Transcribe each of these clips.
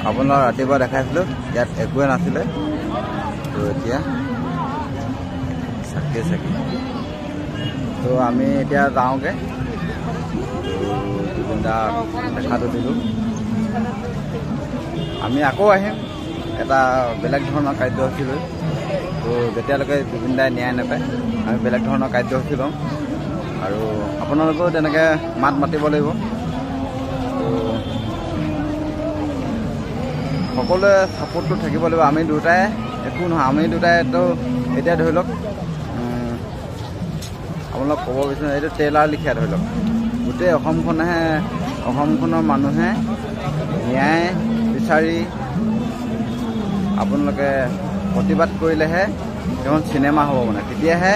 আপোনাৰ ৰাতিপুৱা দেখাইছিলোঁ ইয়াত একোৱে নাছিলে তো এতিয়া চাকি তো আমি এতিয়া যাওঁগৈ তো জুবিন দা দেখাটো দিলোঁ আমি আকৌ আহিম এটা বেলেগ ধৰণৰ কাৰ্যসূচী লৈ তো যেতিয়ালৈকে জুবিন দাই ন্যায় নাপায় আমি বেলেগ ধৰণৰ কাৰ্যসূচী ল'ম আৰু আপোনালোকেও তেনেকৈ মাত মাতিব লাগিব তো সকলোৱে ছাপোৰ্টটো থাকিব লাগিব আমি দুটাই একো নহয় আমি দুটাইতো এতিয়া ধৰি লওক আপোনালোক ক'ব বিচাৰোঁ এইটো ট্ৰেইলাৰ লিখীয়া ধৰি লওক গোটেই অসমখনৰ মানুহে ন্যায় বিচাৰি আপোনালোকে প্ৰতিবাদ কৰিলেহে এখন চিনেমা হ'ব মানে তেতিয়াহে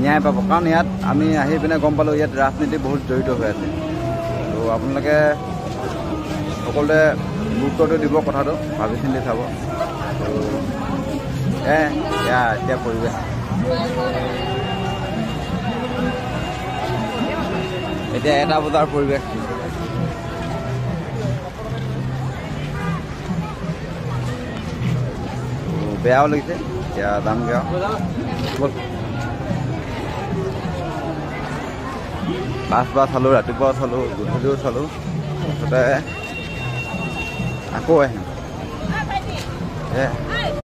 ন্যায় পাব কাৰণ ইয়াত আমি আহি পিনে গম পালোঁ ইয়াত ৰাজনীতি বহুত জড়িত হৈ আছে তো আপোনালোকে সকলোৱে গুৰুত্বটো দিব কথাটো ভাবি চিন্তি চাব তো এতিয়া পৰিৱেশ এতিয়া 1টা বজাৰ পৰিৱেশ বেয়াও লাগিছে এতিয়া যামগৈ আৰু পাঁচবাৰ চালোঁ ৰাতিপুৱা চালোঁ গধূলিও চালোঁ তাৰপিছতে আকৌ আহিম